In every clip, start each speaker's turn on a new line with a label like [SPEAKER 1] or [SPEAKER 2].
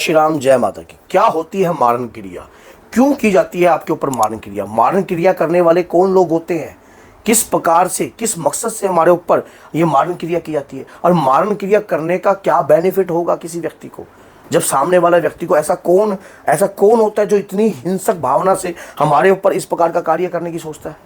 [SPEAKER 1] श्री राम, जय माता की। क्या होती है मारण क्रिया? क्यों की जाती है आपके ऊपर मारण क्रिया? मारण क्रिया करने वाले कौन लोग होते हैं? किस प्रकार से, किस मकसद से हमारे ऊपर ये मारण क्रिया की जाती है? और मारण क्रिया करने का क्या बेनिफिट होगा किसी व्यक्ति को? जब सामने वाला व्यक्ति को ऐसा कौन होता है जो इतनी हिंसक भावना से हमारे ऊपर इस प्रकार का कार्य करने की सोचता है?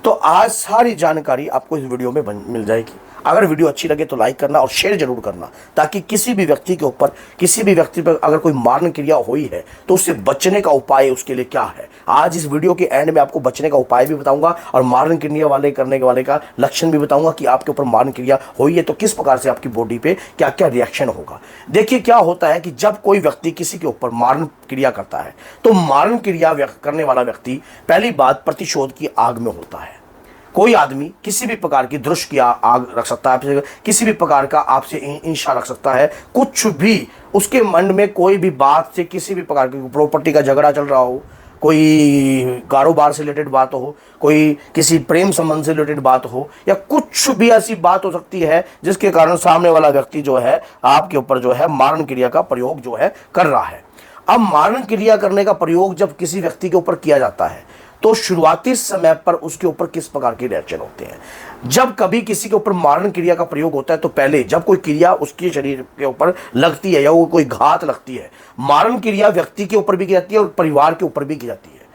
[SPEAKER 1] तो आज सारी जानकारी आपको इस वीडियो में मिल जाएगी। अगर वीडियो अच्छी लगे तो लाइक करना और शेयर जरूर करना, ताकि किसी भी व्यक्ति के ऊपर, किसी भी व्यक्ति पर अगर कोई मारण क्रिया हुई है तो उससे बचने का उपाय उसके लिए क्या है। आज इस वीडियो के एंड में आपको बचने का उपाय भी बताऊंगा और मारण क्रिया करने वाले का लक्षण भी बताऊंगा कि आपके ऊपर मारण क्रिया हुई है तो किस प्रकार से आपकी बॉडी पे क्या क्या रिएक्शन होगा। देखिए, क्या होता है कि जब कोई व्यक्ति किसी के ऊपर मारण क्रिया करता है तो मारण क्रिया करने वाला व्यक्ति पहली बात प्रतिशोध की आग में होता है। कोई आदमी किसी भी प्रकार की दृश्य की आग रख सकता है, किसी भी प्रकार का आपसे ईर्ष्या रख सकता है, कुछ भी उसके मन में कोई भी बात से, किसी भी प्रकार की प्रॉपर्टी का झगड़ा चल रहा हो, कोई कारोबार से रिलेटेड बात हो, कोई किसी प्रेम संबंध से रिलेटेड बात हो, या कुछ भी ऐसी बात हो सकती है जिसके कारण सामने वाला व्यक्ति जो है आपके ऊपर जो है मारण क्रिया का प्रयोग जो है कर रहा है। अब मारण क्रिया करने का प्रयोग जब किसी व्यक्ति के ऊपर किया जाता है तो शुरुआती समय पर उसके ऊपर किस प्रकार के रिएक्शन होते हैं? जब कभी किसी के ऊपर मारण क्रिया का प्रयोग होता है तो पहले जब कोई क्रिया उसके शरीर के ऊपर लगती है या वो कोई घात लगती है, मारण क्रिया व्यक्ति के ऊपर भी की जाती है और परिवार के ऊपर भी की जाती है।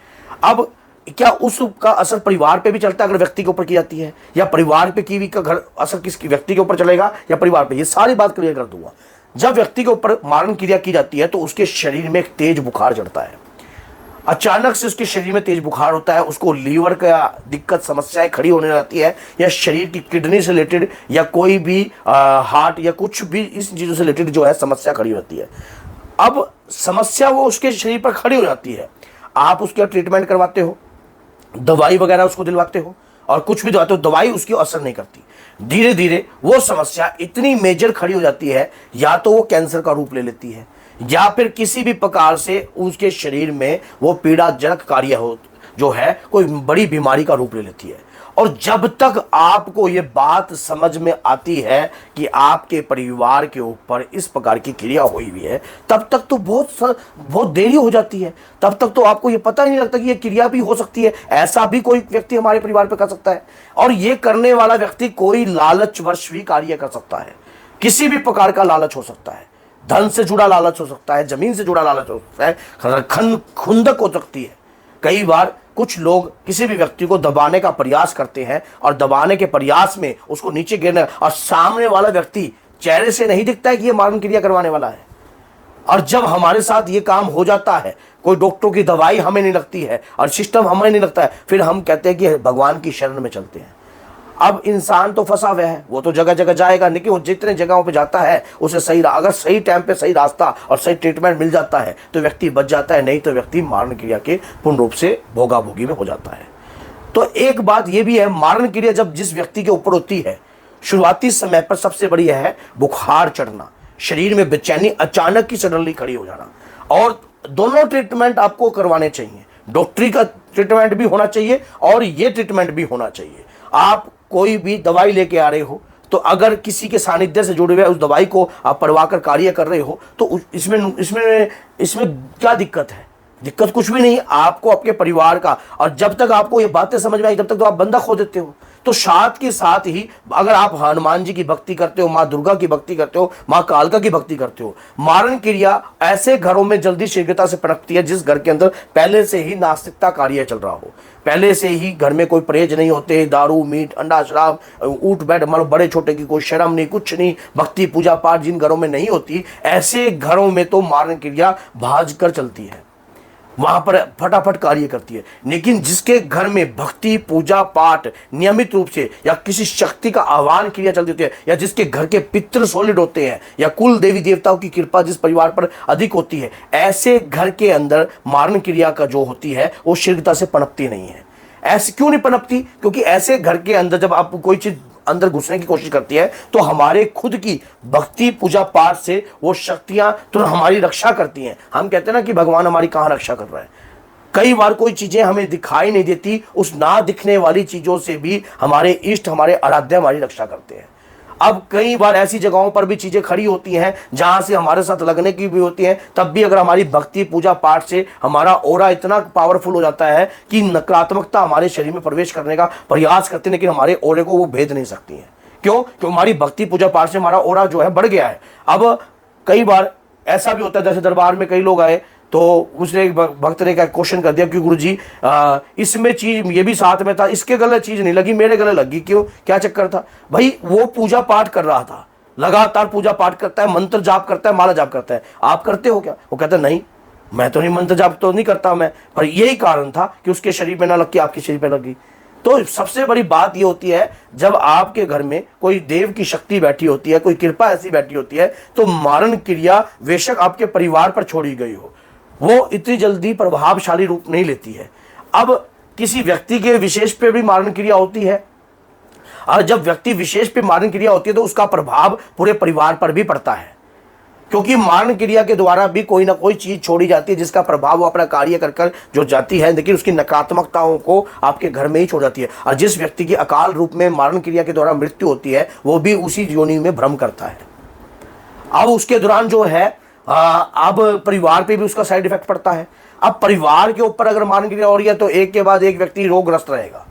[SPEAKER 1] अब क्या उसका असर परिवार पे भी चलता है अगर व्यक्ति के ऊपर की जाती है, या परिवार पे की भी का घर असर किस व्यक्ति के ऊपर चलेगा या परिवार पे? ये सारी बात क्लियर कर दूंगा। जब व्यक्ति के ऊपर मारण क्रिया की जाती है तो उसके शरीर में एक तेज बुखार चढ़ता है। अचानक से उसके शरीर में तेज बुखार होता है, उसको लीवर का दिक्कत, समस्याएं खड़ी होने लगती है, या शरीर की किडनी से रिलेटेड या कोई भी हार्ट या कुछ भी इस चीज़ों से रिलेटेड जो है समस्या खड़ी होती है। अब समस्या वो उसके शरीर पर खड़ी हो जाती है, आप उसका ट्रीटमेंट करवाते हो, दवाई वगैरह उसको दिलवाते हो और कुछ भी दवाते हो, दवाई उसकी असर नहीं करती। धीरे धीरे वो समस्या इतनी मेजर खड़ी हो जाती है, या तो वो कैंसर का रूप ले लेती है या फिर किसी भी प्रकार से उसके शरीर में वो पीड़ाजनक कार्य हो जो है कोई बड़ी बीमारी का रूप ले लेती है। और जब तक आपको ये बात समझ में आती है कि आपके परिवार के ऊपर इस प्रकार की क्रिया हुई हुई है, तब तक तो बहुत देरी हो जाती है। तब तक तो आपको ये पता ही नहीं लगता कि ये क्रिया भी हो सकती है, ऐसा भी कोई व्यक्ति हमारे परिवार पे कर सकता है। और ये करने वाला व्यक्ति कोई लालचवश भी कार्य कर सकता है, किसी भी प्रकार का लालच हो सकता है, धन से जुड़ा लालच हो सकता है, जमीन से जुड़ा लालच हो सकता है, खुंदक हो सकती है। कई बार कुछ लोग किसी भी व्यक्ति को दबाने का प्रयास करते हैं और दबाने के प्रयास में उसको नीचे गिरने, और सामने वाला व्यक्ति चेहरे से नहीं दिखता है कि ये मारण क्रिया करवाने वाला है। और जब हमारे साथ ये काम हो जाता है, कोई डॉक्टरों की दवाई हमें नहीं लगती है और सिस्टम हमें नहीं लगता है, फिर हम कहते हैं कि भगवान की शरण में चलते हैं। अब इंसान तो फंसा हुआ है, वो तो जगह जगह जाएगा, लेकिन वो जितने जगहों पे जाता है उसे सही, अगर सही टाइम पे सही रास्ता और सही ट्रीटमेंट मिल जाता है तो व्यक्ति बच जाता है, नहीं तो व्यक्ति मारण क्रिया के पूर्ण रूप से भोगा भोगी में हो जाता है। तो एक बात ये भी है, मारण क्रिया जब जिस व्यक्ति के ऊपर होती है, शुरुआती समय पर सबसे बड़ी है बुखार चढ़ना, शरीर में बेचैनी अचानक की सडनली खड़ी हो जाना। और दोनों ट्रीटमेंट आपको करवाने चाहिए, डॉक्टरी का ट्रीटमेंट भी होना चाहिए और ये ट्रीटमेंट भी होना चाहिए। आप कोई भी दवाई लेके आ रहे हो तो अगर किसी के सानिध्य से जुड़े हुए उस दवाई को आप परवाह कर कार्य कर रहे हो तो इसमें क्या दिक्कत है? दिक्कत कुछ भी नहीं, आपको आपके परिवार का। और जब तक आपको ये बातें समझ में आई तब तक तो आप बंदा खो देते हो। तो साथ के साथ ही अगर आप हनुमान जी की भक्ति करते हो, माँ दुर्गा की भक्ति करते हो, माँ कालका की भक्ति करते हो, मारण क्रिया ऐसे घरों में जल्दी शीघ्रता से पनपती है जिस घर के अंदर पहले से ही नास्तिकता कार्य चल रहा हो, पहले से ही घर में कोई परहेज नहीं होते, दारू मीट अंडा शराब उठ बैठ, मतलब बड़े छोटे की कोई शर्म नहीं, कुछ नहीं, भक्ति पूजा पाठ जिन घरों में नहीं होती, ऐसे घरों में तो मारण क्रिया भाज कर चलती है, वहां पर फटाफट कार्य करती है। लेकिन जिसके घर में भक्ति पूजा पाठ नियमित रूप से या किसी शक्ति का आह्वान क्रिया चलती होती है, या जिसके घर के पितृ सॉलिड होते हैं, या कुल देवी देवताओं की कृपा जिस परिवार पर अधिक होती है, ऐसे घर के अंदर मारण क्रिया का जो होती है वो शीघ्रता से पनपती नहीं है। ऐसे क्यों नहीं पनपती? क्योंकि ऐसे घर के अंदर जब आप कोई चीज अंदर घुसने की कोशिश करती है तो हमारे खुद की भक्ति पूजा पाठ से वो शक्तियां तो हमारी रक्षा करती हैं। हम कहते हैं ना कि भगवान हमारी कहां रक्षा कर रहा है। कई बार कोई चीजें हमें दिखाई नहीं देती, उस ना दिखने वाली चीजों से भी हमारे इष्ट, हमारे आराध्य हमारी रक्षा करते हैं। अब कई बार ऐसी जगहों पर भी चीजें खड़ी होती हैं जहां से हमारे साथ लगने की भी होती हैं, तब भी अगर हमारी भक्ति पूजा पाठ से हमारा ऑरा इतना पावरफुल हो जाता है कि नकारात्मकता हमारे शरीर में प्रवेश करने का प्रयास करती है, लेकिन हमारे ऑरे को वो भेद नहीं सकती है। क्यों? क्योंकि हमारी भक्ति पूजा पाठ से हमारा ऑरा जो है बढ़ गया है। अब कई बार ऐसा भी होता है, जैसे दरबार में कई लोग आए तो उसने एक भक्त ने क्या क्वेश्चन कर दिया कि गुरुजी इसमें चीज ये भी साथ में था, इसके गले चीज नहीं लगी, मेरे गले लगी, क्यों, क्या चक्कर था? भाई वो पूजा पाठ कर रहा था, लगातार पूजा पाठ करता है, मंत्र जाप करता है, माला जाप करता है, आप करते हो क्या? वो कहता है नहीं, मैं तो नहीं, मंत्र जाप तो नहीं करता मैं, पर यही कारण था कि उसके शरीर में ना लग के आपके शरीर पे लगी। तो सबसे बड़ी बात ये होती है, जब आपके घर में कोई देव की शक्ति बैठी होती है, कोई कृपा ऐसी बैठी होती है, तो मारण क्रिया बेशक आपके परिवार पर छोड़ी गई हो, वो इतनी जल्दी प्रभावशाली रूप नहीं लेती है। अब किसी व्यक्ति के विशेष पे भी मारण क्रिया होती है, और जब व्यक्ति विशेष पे मारण क्रिया होती है तो उसका प्रभाव पूरे परिवार पर भी पड़ता है, क्योंकि मारण क्रिया के द्वारा भी कोई ना कोई चीज छोड़ी जाती है जिसका प्रभाव वो अपना कार्य कर कर जो जाती है, लेकिन उसकी नकारात्मकताओं को आपके घर में ही छोड़ जाती है। और जिस व्यक्ति की अकाल रूप में मारण क्रिया के द्वारा मृत्यु होती है, वो भी उसी योनि में भ्रम करता है। अब उसके दौरान जो है अब परिवार पे भी उसका साइड इफेक्ट पड़ता है। अब परिवार के ऊपर अगर मारण क्रिया हो रही है तो एक के बाद एक व्यक्ति रोगग्रस्त रहेगा,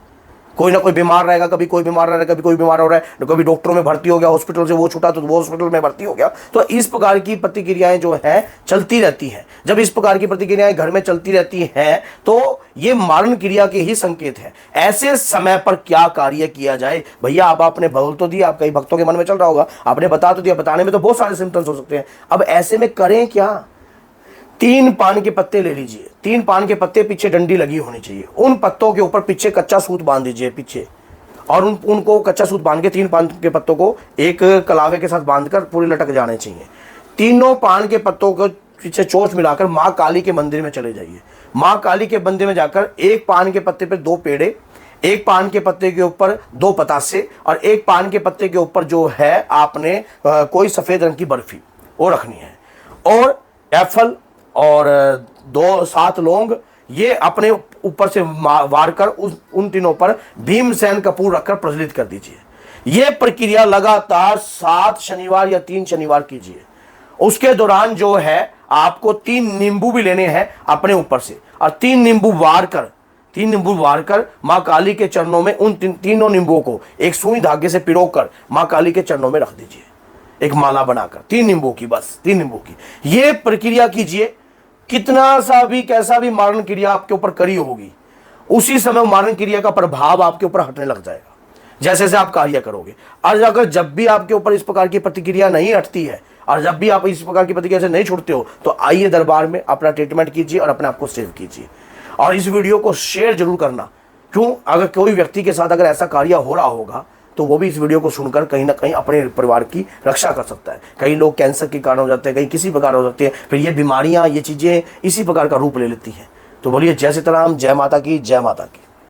[SPEAKER 1] कोई ना कोई बीमार रहेगा, कभी कोई बीमार रहेगा, कभी कोई बीमार हो रहा है, कभी डॉक्टरों में भर्ती हो गया, हॉस्पिटल से वो छूटा तो वो हॉस्पिटल में भर्ती हो गया। तो इस प्रकार की प्रतिक्रियाएं जो है चलती रहती हैं। जब इस प्रकार की प्रतिक्रियाएं घर में चलती रहती हैं तो ये मारण क्रिया के ही संकेत है। ऐसे समय पर क्या कार्य किया जाए? भैया अब आपने बोल तो दिया, आप कई भक्तों के मन में चल रहा होगा, आपने बता तो दिया, बताने में तो बहुत सारे सिम्टम्स हो सकते हैं। अब ऐसे में करें क्या? 3 पान के पत्ते ले लीजिए, 3 पान के पत्ते पीछे डंडी लगी होनी चाहिए, उन पत्तों के ऊपर पीछे कच्चा सूत बांध दीजिए पीछे, और उनको कच्चा सूत बांध के 3 पान के पत्तों को एक कलावे के साथ बांधकर पूरे लटक जाने चाहिए। तीनों पान के पत्तों को पीछे चोंच मिलाकर माँ काली के मंदिर में चले जाइए। माँ काली के मंदिर में जाकर एक पान के पत्ते पर 2 पेड़े, एक पान के पत्ते के ऊपर 2 पतासे, और एक पान के पत्ते के ऊपर जो है आपने कोई सफेद रंग की बर्फी वो रखनी है, और एप्पल और 7 लौंग, ये अपने ऊपर से वार कर उन तीनों पर भीमसेन कपूर रखकर प्रज्वलित कर दीजिए। ये प्रक्रिया लगातार 7 शनिवार या 3 शनिवार कीजिए। उसके दौरान जो है आपको 3 नींबू भी लेने हैं अपने ऊपर से, और 3 नींबू वार कर माँ काली के चरणों में उन तीनों नींबुओं को एक सुई धागे से पिरोकर माँ काली के चरणों में रख दीजिए, एक माला बनाकर 3 नींबू की, बस 3 नींबू की। ये प्रक्रिया कीजिए। कितना सा भी कैसा भी मारण क्रिया आपके ऊपर करी होगी, उसी समय मारण क्रिया का प्रभाव आपके ऊपर हटने लग जाएगा जैसे जैसे आप कार्य करोगे। और अगर जब भी आपके ऊपर इस प्रकार की प्रतिक्रिया नहीं हटती है, और जब भी आप इस प्रकार की प्रतिक्रिया से नहीं छूटते हो, तो आइए दरबार में अपना ट्रीटमेंट कीजिए और अपने आप को सेव कीजिए। और इस वीडियो को शेयर जरूर करना। क्यों? अगर कोई व्यक्ति के साथ अगर ऐसा कार्य हो रहा होगा तो वो भी इस वीडियो को सुनकर कहीं ना कहीं अपने परिवार की रक्षा कर सकता है। कई लोग कैंसर के कारण हो जाते हैं, कहीं किसी प्रकार हो जाते हैं, फिर ये बीमारियां, ये चीज़ें इसी प्रकार का रूप ले लेती हैं। तो बोलिए जय सीताराम, जय माता की, जय माता की।